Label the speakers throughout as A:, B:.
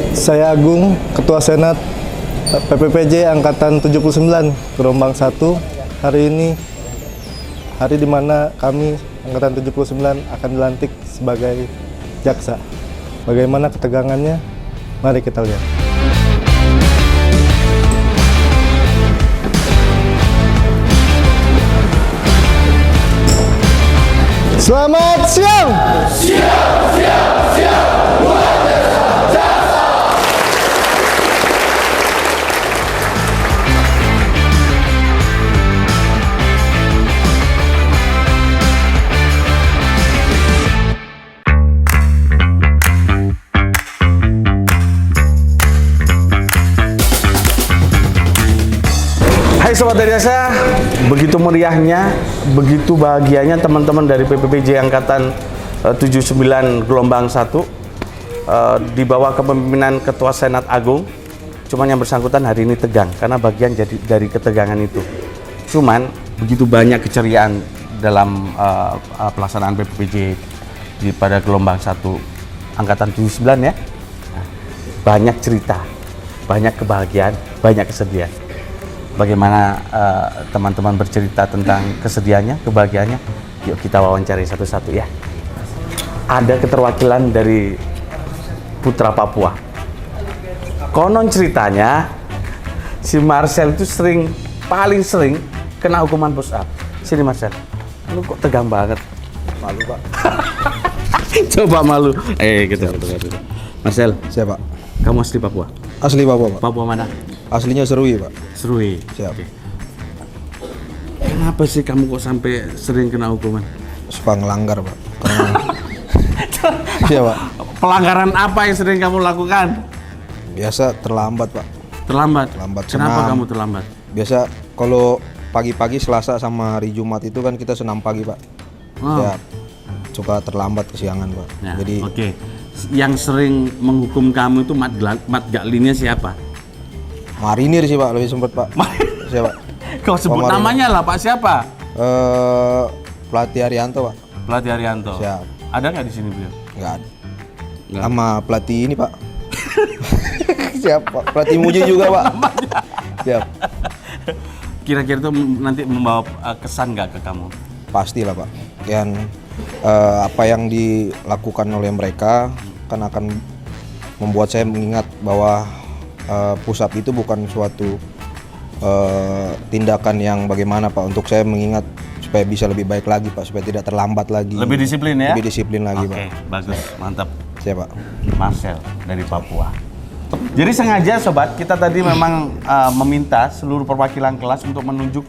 A: Saya Agung, Ketua Senat PPPJ Angkatan 79, gelombang 1. Hari ini hari di mana kami Angkatan 79 akan dilantik sebagai jaksa. Bagaimana ketegangannya? Mari kita lihat. Selamat siang!
B: Siap, siap, siap, buat jaksa.
C: Hai Sobat Dari Jasa, begitu meriahnya, begitu bahagianya teman-teman dari PPPJ Angkatan 79 gelombang 1 di bawah kepemimpinan Ketua Senat Agung. Cuman yang bersangkutan hari ini tegang karena bagian dari ketegangan itu. Cuman begitu banyak keceriaan dalam pelaksanaan PPPJ pada gelombang 1 Angkatan 79 ya. Nah, banyak cerita, banyak kebahagiaan, banyak kesedihan. Bagaimana teman-teman bercerita tentang kesedihannya, kebahagiaannya? Yuk kita wawancari satu-satu ya. Ada keterwakilan dari Putra Papua. Konon ceritanya si Marcel itu paling sering kena hukuman push up. Sini Marcel. Lu kok tegang banget?
A: Malu, Pak.
C: Coba malu. Gitu. Marcel.
A: Siapa?
C: Kamu asli Papua?
A: Asli Papua, Pak.
C: Papua mana?
A: Aslinya Serui, Pak.
C: Serui.
A: Siap.
C: Oke. Kenapa sih kamu kok sampai sering kena hukuman?
A: Suka ngelanggar, Pak. Karena... Iya, Pak.
C: Pelanggaran apa yang sering kamu lakukan?
A: Biasa terlambat, Pak.
C: Terlambat?
A: Terlambat
C: Kenapa
A: senam.
C: kamu terlambat?
A: Biasa kalau pagi-pagi Selasa sama hari Jumat itu kan kita senam pagi, Pak.
C: Oh.
A: Ya, suka terlambat kesiangan, Pak.
C: Nah,
A: Jadi
C: oke. Yang sering menghukum kamu itu Mat Gaklinnya siapa?
A: marinir sih, Pak, lebih sempet, Pak. Siapa?
C: Kau sebut
A: Marinir.
C: namanya lah, Pak, siapa?
A: Pelatih Arianto, Pak.
C: Pelatih Arianto.
A: Siap.
C: Ada nggak di sini beliau?
A: Enggak ada.
C: Nggak.
A: Sama pelatih ini, Pak. Siap, Pak. Pelatih Muji juga, Pak. Siap.
C: Kira-kira itu nanti membawa kesan nggak ke kamu?
A: Pastilah, Pak. Dan apa yang dilakukan oleh mereka kan akan membuat saya mengingat bahwa push up itu bukan suatu tindakan yang bagaimana, Pak, untuk saya mengingat supaya bisa lebih baik lagi, Pak, supaya tidak terlambat lagi.
C: Lebih disiplin ya?
A: Lebih disiplin lagi,
C: Oke,
A: Pak.
C: bagus, mantap.
A: Siapa, Pak?
C: Marcel dari Papua. Jadi sengaja sobat, kita tadi memang meminta seluruh perwakilan kelas untuk menunjuk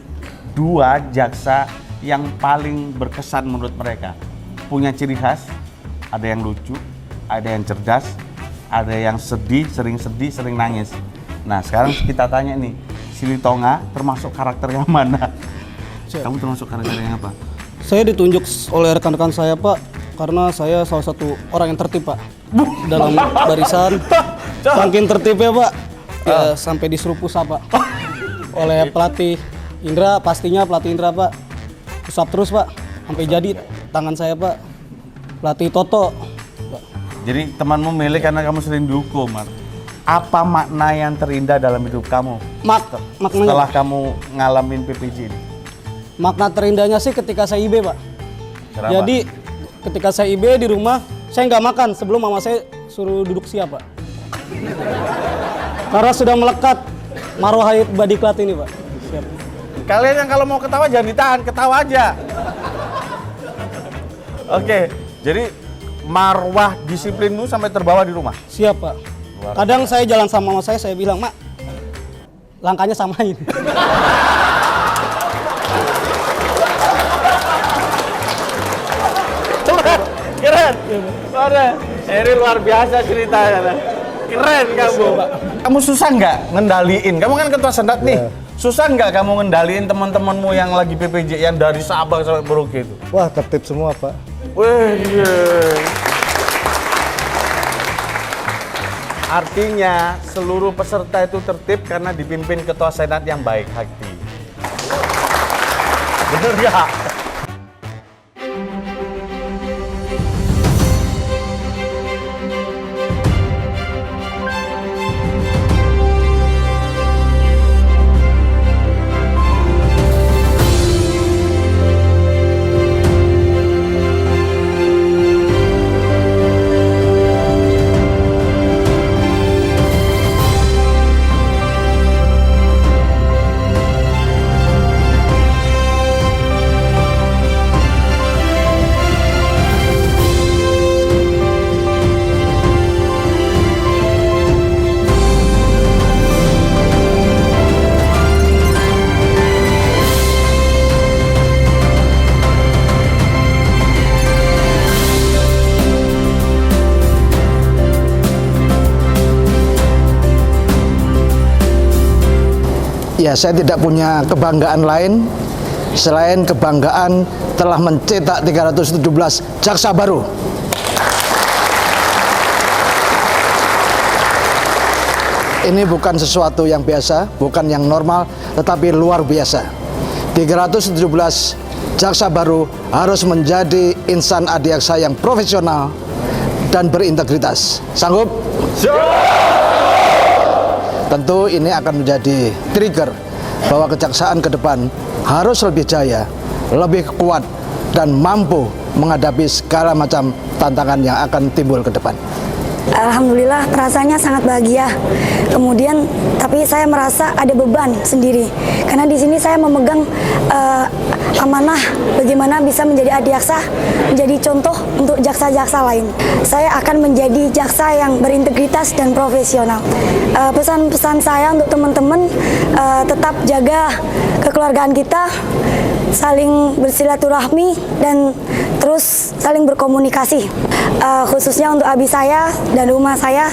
C: 2 jaksa yang paling berkesan menurut mereka. Punya ciri khas, ada yang lucu, ada yang cerdas, ada yang sedih, sering nangis. Nah sekarang kita tanya nih, Sili Tonga termasuk karakter yang mana? Kamu termasuk karakter yang apa?
D: Saya ditunjuk oleh rekan-rekan saya, Pak, karena saya salah satu orang yang tertib, Pak, dalam barisan. Saking tertibnya, Pak, ya sampai disuruh push up, Pak, oleh pelatih Indra. Pastinya pelatih Indra, Pak, push up terus, Pak, sampai jadi tangan saya, Pak. Pelatih Toto, Pak.
C: Jadi temanmu milih karena kamu sering dihukum, Mar. Apa makna yang terindah dalam hidup kamu
D: Maknanya,
C: setelah kamu ngalamin PPJ ini?
D: makna terindahnya sih ketika saya IB, Pak.
C: Kenapa?
D: Jadi ketika saya IB di rumah, saya nggak makan sebelum mama saya suruh duduk siap, Pak. Karena sudah melekat marwah Badiklat ini, Pak. Siap.
C: Kalian yang kalau mau ketawa jangan ditahan, ketawa aja. Oke, jadi marwah disiplinmu sampai terbawa di rumah.
D: Siap, Pak. Kadang saya jalan sama mama saya bilang, Mak, langkahnya samain.
C: Keren. Ini luar biasa ceritanya. Keren kamu. Kamu susah nggak ngendaliin? Kamu kan ketua senat nih. Susah nggak kamu ngendaliin teman-temanmu yang lagi PPJ yang dari Sabang sampai Merauke itu?
A: Wah, tertib semua, Pak.
C: Wih, artinya seluruh peserta itu tertib karena dipimpin ketua senat yang baik hati. Bener ya?
E: Ya, saya tidak punya kebanggaan lain selain kebanggaan telah mencetak 317 jaksa baru. Ini bukan sesuatu yang biasa, bukan yang normal, tetapi luar biasa. 317 jaksa baru harus menjadi insan adiaksa yang profesional dan berintegritas. Sanggup? Tentu ini akan menjadi trigger bahwa kejaksaan ke depan harus lebih jaya, lebih kuat, dan mampu menghadapi segala macam tantangan yang akan timbul ke depan.
F: Alhamdulillah rasanya sangat bahagia. Kemudian tapi saya merasa ada beban sendiri karena di sini saya memegang amanah bagaimana bisa menjadi adiaksa, menjadi contoh untuk jaksa-jaksa lain. Saya akan menjadi jaksa yang berintegritas dan profesional. Pesan-pesan saya untuk teman-teman tetap jaga kekeluargaan kita, saling bersilaturahmi dan terus saling berkomunikasi. Khususnya untuk abi saya dan rumah saya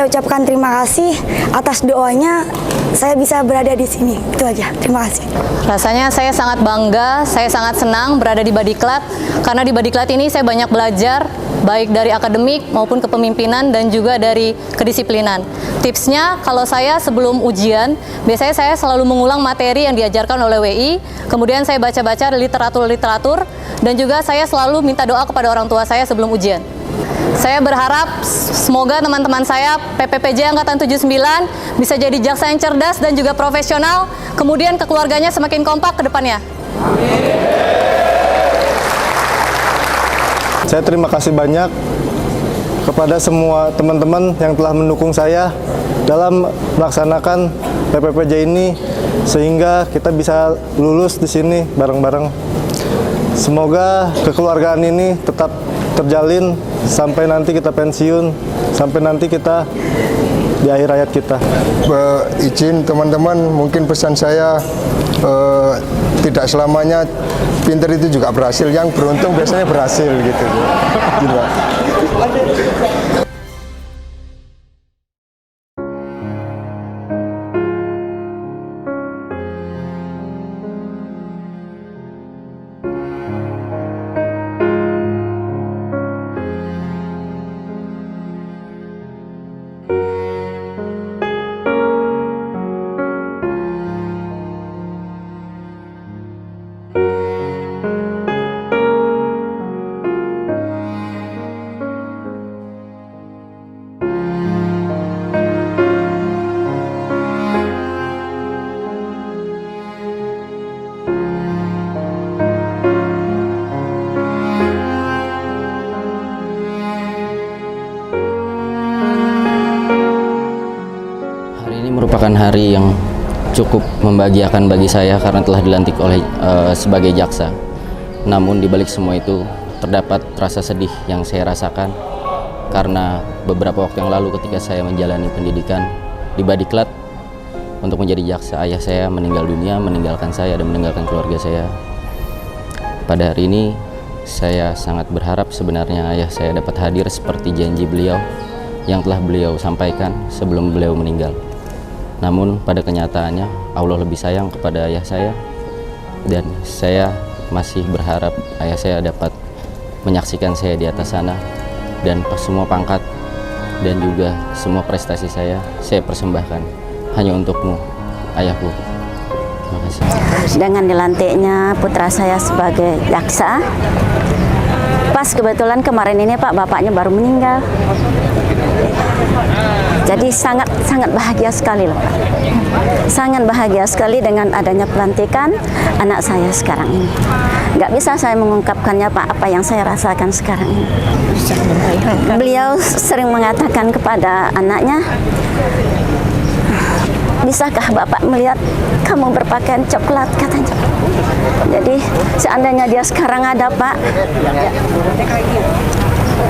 F: ucapkan terima kasih atas doanya saya bisa berada di sini. Itu aja. Terima kasih.
G: Rasanya saya sangat bangga, saya sangat senang berada di Badiklat karena di Badiklat ini saya banyak belajar baik dari akademik maupun kepemimpinan dan juga dari kedisiplinan. Tipsnya kalau saya sebelum ujian, biasanya saya selalu mengulang materi yang diajarkan oleh WI, kemudian saya baca-baca literatur dan juga saya selalu minta doa kepada orang tua saya sebelum ujian. Saya berharap semoga teman-teman saya PPPJ Angkatan 79 bisa jadi jaksa yang cerdas dan juga profesional, kemudian keluarganya semakin kompak ke depannya.
A: Saya terima kasih banyak kepada semua teman-teman yang telah mendukung saya dalam melaksanakan PPPJ ini sehingga kita bisa lulus di sini bareng-bareng. Semoga kekeluargaan ini tetap terjalin sampai nanti kita pensiun, sampai nanti kita di akhir hayat kita.
H: Izin teman-teman, mungkin pesan saya tidak selamanya pinter itu juga berhasil, yang beruntung biasanya berhasil gitu.
I: Merupakan hari yang cukup membahagiakan bagi saya karena telah dilantik oleh sebagai jaksa. Namun di balik semua itu terdapat rasa sedih yang saya rasakan karena beberapa waktu yang lalu ketika saya menjalani pendidikan di Badiklat untuk menjadi jaksa, ayah saya meninggal dunia, meninggalkan saya dan meninggalkan keluarga saya. Pada hari ini saya sangat berharap sebenarnya ayah saya dapat hadir seperti janji beliau yang telah beliau sampaikan sebelum beliau meninggal. Namun pada kenyataannya Allah lebih sayang kepada ayah saya dan saya masih berharap ayah saya dapat menyaksikan saya di atas sana dan semua pangkat dan juga semua prestasi saya persembahkan hanya untukmu, ayahku. Terima kasih.
J: Dengan dilantiknya putra saya sebagai jaksa, pas kebetulan kemarin ini Pak, bapaknya baru meninggal. Jadi sangat bahagia sekali loh Pak. Sangat bahagia sekali dengan adanya pelantikan anak saya sekarang ini. Nggak bisa saya mengungkapkannya Pak, apa yang saya rasakan sekarang ini. Beliau sering mengatakan kepada anaknya, bisakah Bapak melihat kamu berpakaian coklat, katanya. Jadi seandainya dia sekarang ada Pak,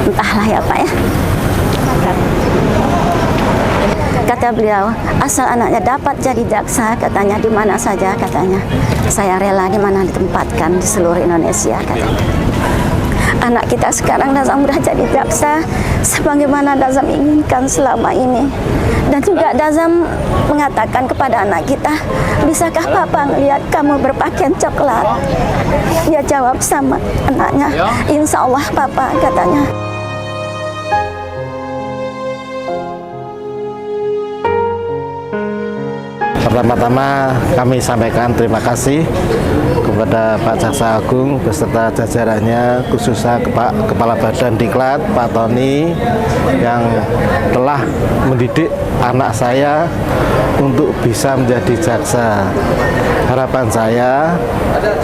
J: entahlah ya Pak ya. Kata beliau, asal anaknya dapat jadi jaksa, katanya, di mana saja, katanya, saya rela di mana ditempatkan di seluruh Indonesia, katanya. anak kita sekarang Dazam sudah jadi jaksa sebagaimana Dazam inginkan selama ini. Dan juga Dazam mengatakan kepada anak kita, bisakah Papa melihat kamu berpakaian coklat? Dia jawab sama anaknya, insya Allah Papa, katanya.
K: Pertama-tama kami sampaikan terima kasih kepada Pak Jaksa Agung beserta jajarannya, khususnya Kepala Badan Diklat Pak Tony yang telah mendidik anak saya untuk bisa menjadi jaksa. Harapan saya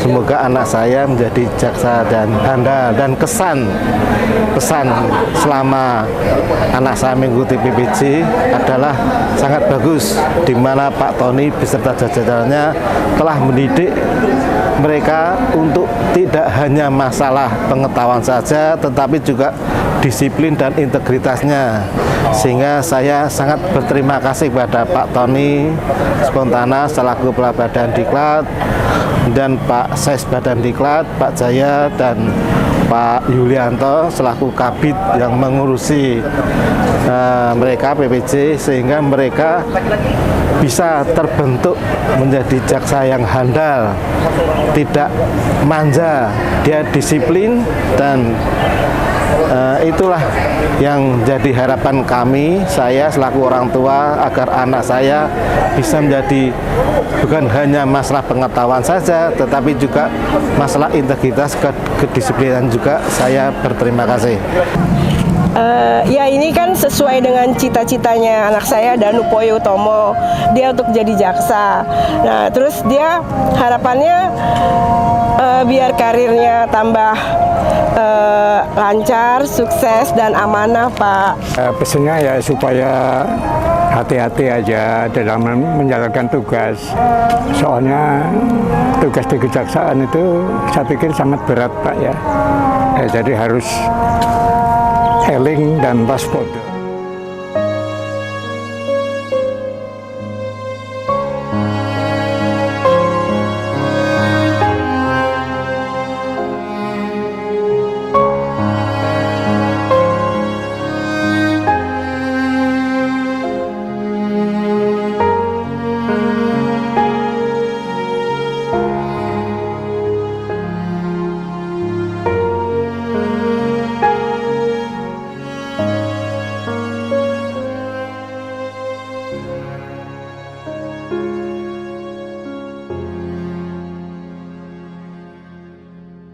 K: semoga anak saya menjadi jaksa dan handal, dan kesan selama anak saya mengikuti PPJ adalah sangat bagus, di mana Pak Tony beserta jajarannya telah mendidik mereka untuk tidak hanya masalah pengetahuan saja, tetapi juga disiplin dan integritasnya. Sehingga saya sangat berterima kasih kepada Pak Tony Spontana selaku Kepala Badan Diklat, dan Pak Ses Badan Diklat, Pak Jaya, dan Pak Yulianto selaku Kabid yang mengurusi mereka PPJ, sehingga mereka bisa terbentuk menjadi jaksa yang handal, tidak manja, dia disiplin, dan itulah yang jadi harapan kami, saya selaku orang tua, agar anak saya bisa menjadi bukan hanya masalah pengetahuan saja, tetapi juga masalah integritas, kedisiplinan juga. Saya berterima kasih.
L: Ya ini kan sesuai dengan cita-citanya anak saya, Danupoyo Utomo, dia untuk jadi jaksa. Nah terus dia harapannya biar karirnya tambah lancar, sukses, dan amanah, Pak.
M: Pesannya ya supaya hati-hati aja dalam menjalankan tugas. Soalnya tugas di kejaksaan itu saya pikir sangat berat, Pak ya. Jadi harus eling dan waspada.